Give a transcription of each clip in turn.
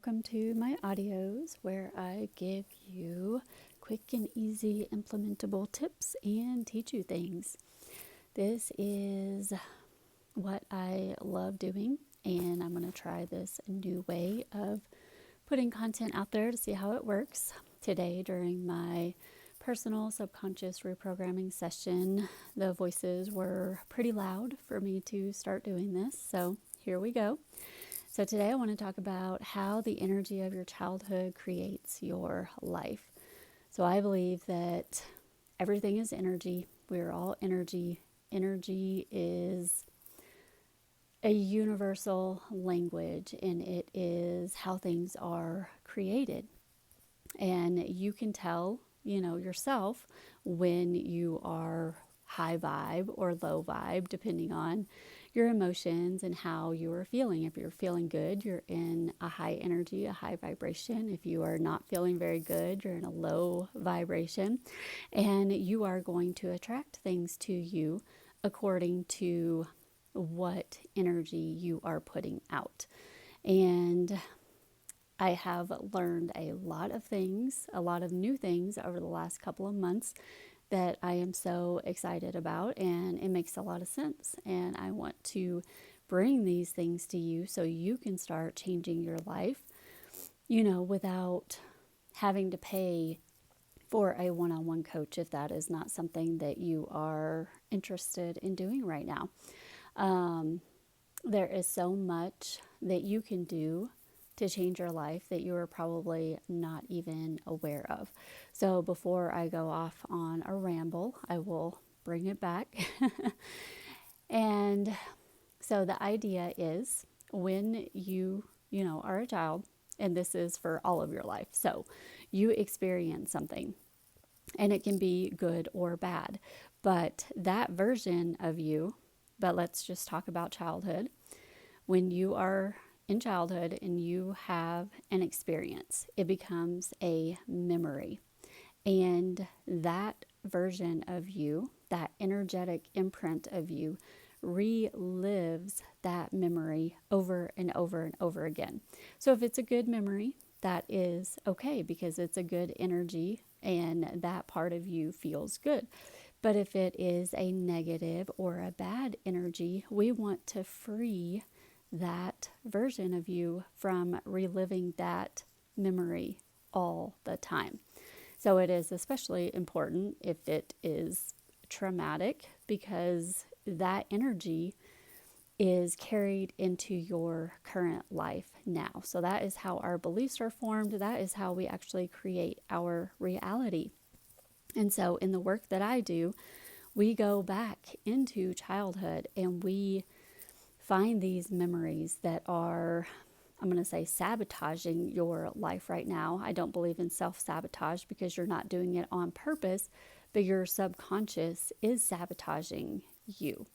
welcome to my audios where I give you quick and easy implementable tips and teach you things. This is what I love doing, and I'm going to try this new way of putting content out there to see how it works. Today, during my personal subconscious reprogramming session, the voices were pretty loud for me to start doing this, so here we go. So today I want to talk about how the energy of your childhood creates your life. So I believe that everything is energy. We're all energy. Energy is a universal language, and it is how things are created. And you can tell, yourself when you are high vibe or low vibe, depending on your emotions and how you are feeling. If you're feeling good, you're in a high energy, a high vibration. If you are not feeling very good, you're in a low vibration. And you are going to attract things to you according to what energy you are putting out. And I have learned a lot of things, a lot of new things over the last couple of months that I am so excited about, and it makes a lot of sense. And I want to bring these things to you so you can start changing your life, without having to pay for a one-on-one coach if that is not something that you are interested in doing right now. There is so much that you can do to change your life that you are probably not even aware of. So before I go off on a ramble, I will bring it back. And so the idea is when you are a child, and this is for all of your life. So you experience something, and it can be good or bad, but that version of you, but let's just talk about childhood. When you are in childhood and you have an experience, it becomes a memory. And that version of you, that energetic imprint of you, relives that memory over and over and over again. So if it's a good memory, that is okay because it's a good energy and that part of you feels good. But if it is a negative or a bad energy, we want to free that version of you from reliving that memory all the time. So it is especially important if it is traumatic, because that energy is carried into your current life now. So that is how our beliefs are formed. That is how we actually create our reality. And so in the work that I do, we go back into childhood and we find these memories that are, I'm going to say, sabotaging your life right now. I don't believe in self-sabotage because you're not doing it on purpose, but your subconscious is sabotaging you.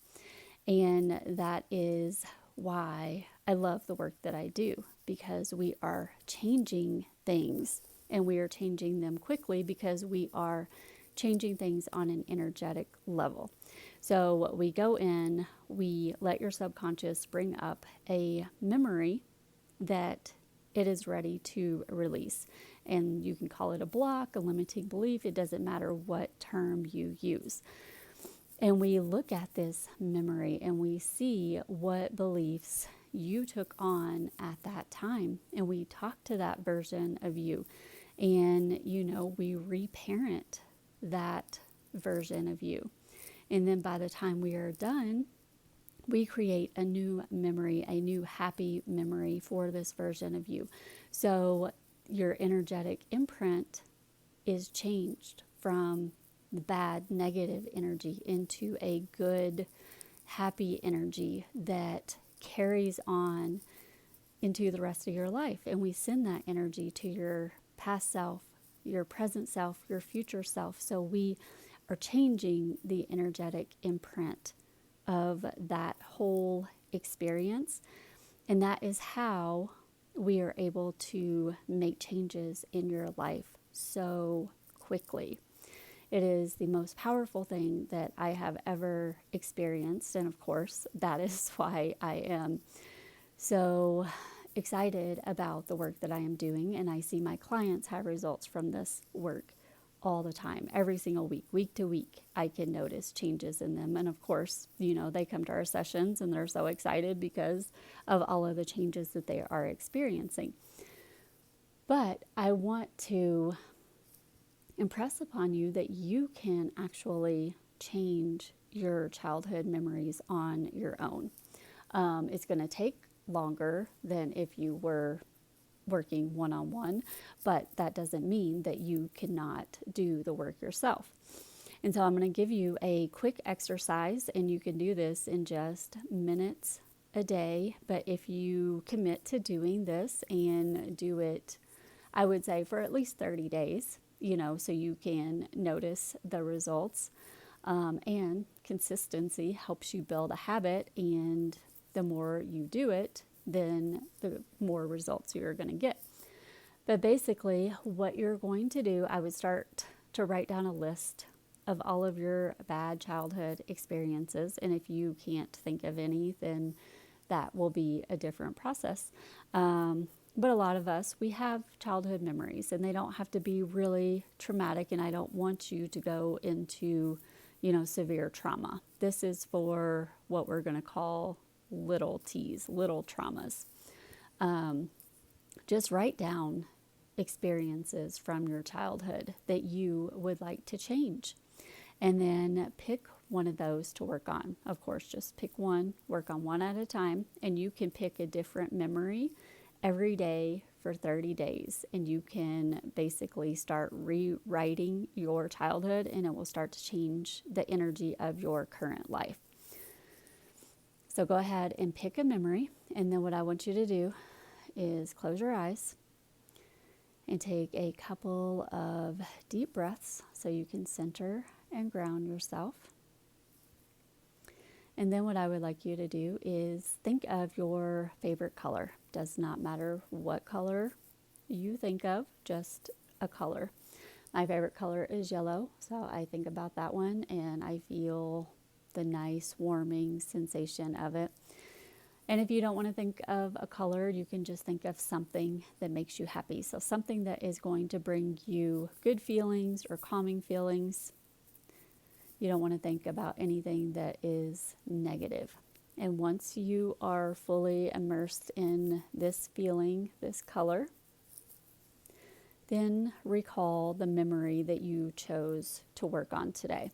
And that is why I love the work that I do, because we are changing things and we are changing them quickly because we are changing things on an energetic level. So we go in, we let your subconscious bring up a memory that it is ready to release. And you can call it a block, a limiting belief. It doesn't matter what term you use. And we look at this memory and we see what beliefs you took on at that time. And we talk to that version of you. And, we reparent that version of you. And then by the time we are done, we create a new memory, a new happy memory for this version of you. So your energetic imprint is changed from the bad, negative energy into a good, happy energy that carries on into the rest of your life. And we send that energy to your past self, your present self, your future self. So we are changing the energetic imprint of that whole experience. And that is how we are able to make changes in your life so quickly. It is the most powerful thing that I have ever experienced. And of course, that is why I am so excited about the work that I am doing, and I see my clients have results from this work all the time, every single week to week. I can notice changes in them. And of course, they come to our sessions and they're so excited because of all of the changes that they are experiencing. But I want to impress upon you that you can actually change your childhood memories on your own. It's going to take longer than if you were working one-on-one, but that doesn't mean that you cannot do the work yourself. And so I'm going to give you a quick exercise, and you can do this in just minutes a day. But if you commit to doing this and do it, I would say for at least 30 days, so you can notice the results. And consistency helps you build a habit, and the more you do it, then the more results you're going to get. But basically, what you're going to do, I would start to write down a list of all of your bad childhood experiences. And if you can't think of any, then that will be a different process. But a lot of us, we have childhood memories, and they don't have to be really traumatic. And I don't want you to go into, severe trauma. This is for what we're going to call little T's, little traumas. Just write down experiences from your childhood that you would like to change. And then pick one of those to work on. Of course, just pick one, work on one at a time, and you can pick a different memory every day for 30 days. And you can basically start rewriting your childhood, and it will start to change the energy of your current life. So go ahead and pick a memory, and then what I want you to do is close your eyes and take a couple of deep breaths so you can center and ground yourself. And then what I would like you to do is think of your favorite color. Does not matter what color you think of, just a color. My favorite color is yellow, so I think about that one and I feel the nice warming sensation of it. And if you don't want to think of a color, you can just think of something that makes you happy. So something that is going to bring you good feelings or calming feelings. You don't want to think about anything that is negative. And once you are fully immersed in this feeling, this color, then recall the memory that you chose to work on today.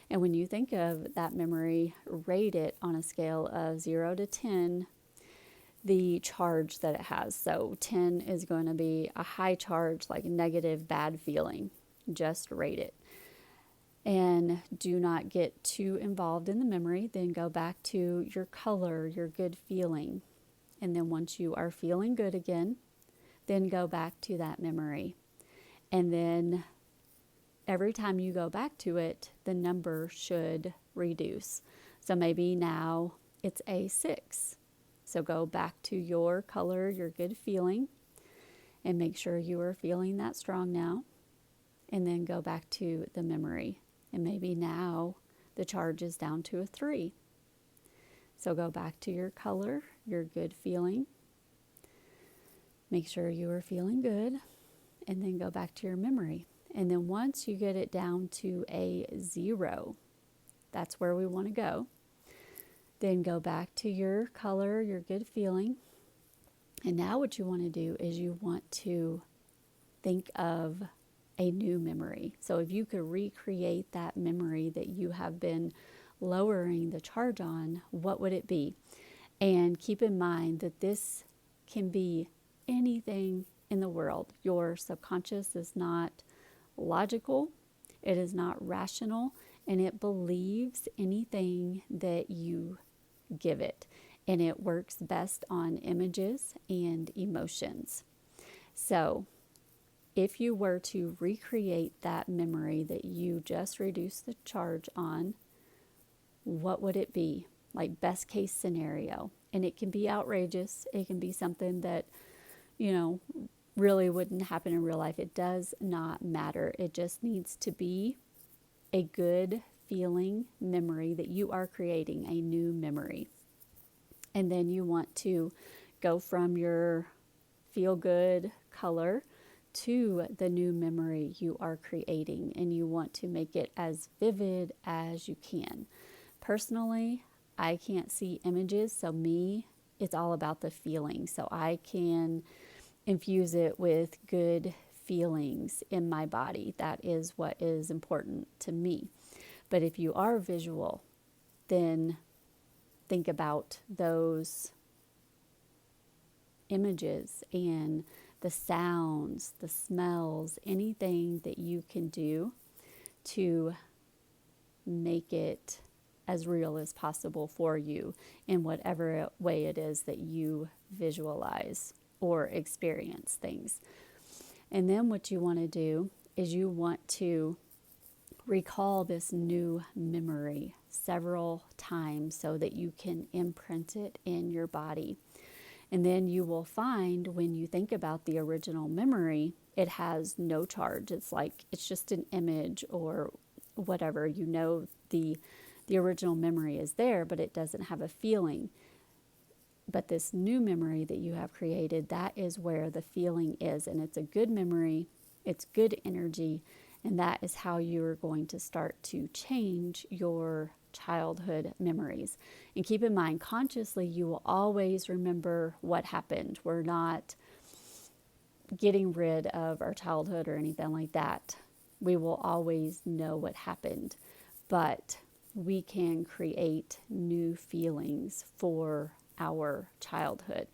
And when you think of that memory, rate it on a scale of 0 to 10, the charge that it has. So 10 is going to be a high charge, like negative, bad feeling. Just rate it. And do not get too involved in the memory. Then go back to your color, your good feeling. And then once you are feeling good again, then go back to that memory. And then every time you go back to it, the number should reduce. So maybe now it's a 6. So go back to your color, your good feeling, and make sure you are feeling that strong now. And then go back to the memory. And maybe now the charge is down to a 3. So go back to your color, your good feeling. Make sure you are feeling good. And then go back to your memory. And then once you get it down to a 0, that's where we want to go. Then go back to your color, your good feeling. And now what you want to do is you want to think of a new memory. So if you could recreate that memory that you have been lowering the charge on, what would it be? And keep in mind that this can be anything in the world. Your subconscious is not logical, it is not rational, and it believes anything that you give it. And it works best on images and emotions. So if you were to recreate that memory that you just reduced the charge on, what would it be? Like best case scenario. And it can be outrageous. It can be something that, really wouldn't happen in real life. It does not matter. It just needs to be a good feeling memory that you are creating, a new memory. And then you want to go from your feel good color to the new memory you are creating, and you want to make it as vivid as you can. Personally, I can't see images, so it's all about the feeling. So I can infuse it with good feelings in my body. That is what is important to me. But if you are visual, then think about those images and the sounds, the smells, anything that you can do to make it as real as possible for you in whatever way it is that you visualize or experience things. And then what you want to do is you want to recall this new memory several times so that you can imprint it in your body. And then you will find when you think about the original memory, it has no charge. It's just an image or whatever. You know, the original memory is there, but it doesn't have a feeling. But this new memory that you have created, that is where the feeling is. And it's a good memory, it's good energy, and that is how you're going to start to change your childhood memories. And keep in mind, consciously, you will always remember what happened. We're not getting rid of our childhood or anything like that. We will always know what happened, but we can create new feelings for our childhood.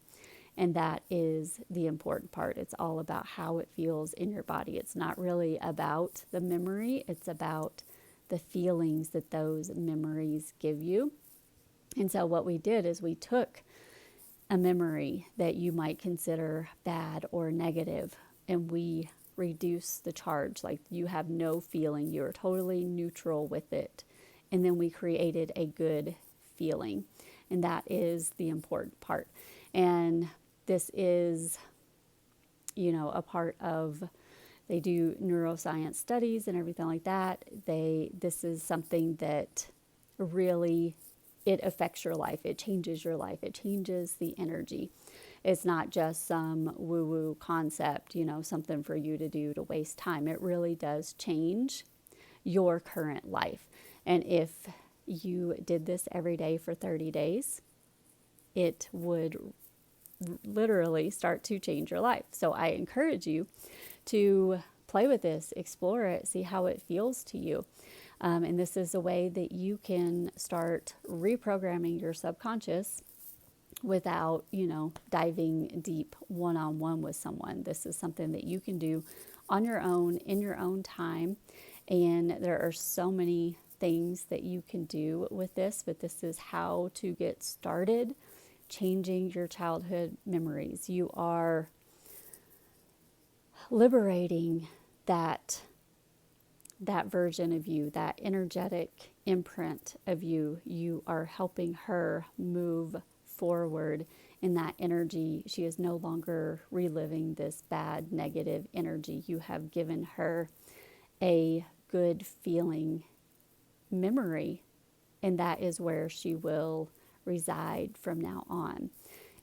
And that is the important part. It's all about how it feels in your body. It's not really about the memory, it's about the feelings that those memories give you. And so what we did is we took a memory that you might consider bad or negative, and we reduced the charge. Like, you have no feeling, you're totally neutral with it. And then we created a good feeling. And that is the important part. And this is, a part of, they do neuroscience studies and everything like that. This is something that really, it affects your life. It changes your life. It changes the energy. It's not just some woo-woo concept, something for you to do to waste time. It really does change your current life. And if you did this every day for 30 days, it would literally start to change your life. So I encourage you to play with this, explore it, see how it feels to you. And this is a way that you can start reprogramming your subconscious without, diving deep one-on-one with someone. This is something that you can do on your own, in your own time. And there are so many things that you can do with this, but this is how to get started changing your childhood memories. You are liberating that version of you, that energetic imprint of you. You are helping her move forward in that energy. She is no longer reliving this bad, negative energy. You have given her a good feeling memory, and that is where she will reside from now on.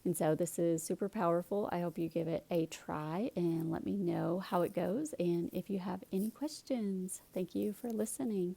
And so this is super powerful. I hope you give it a try and let me know how it goes and if you have any questions. Thank you for listening.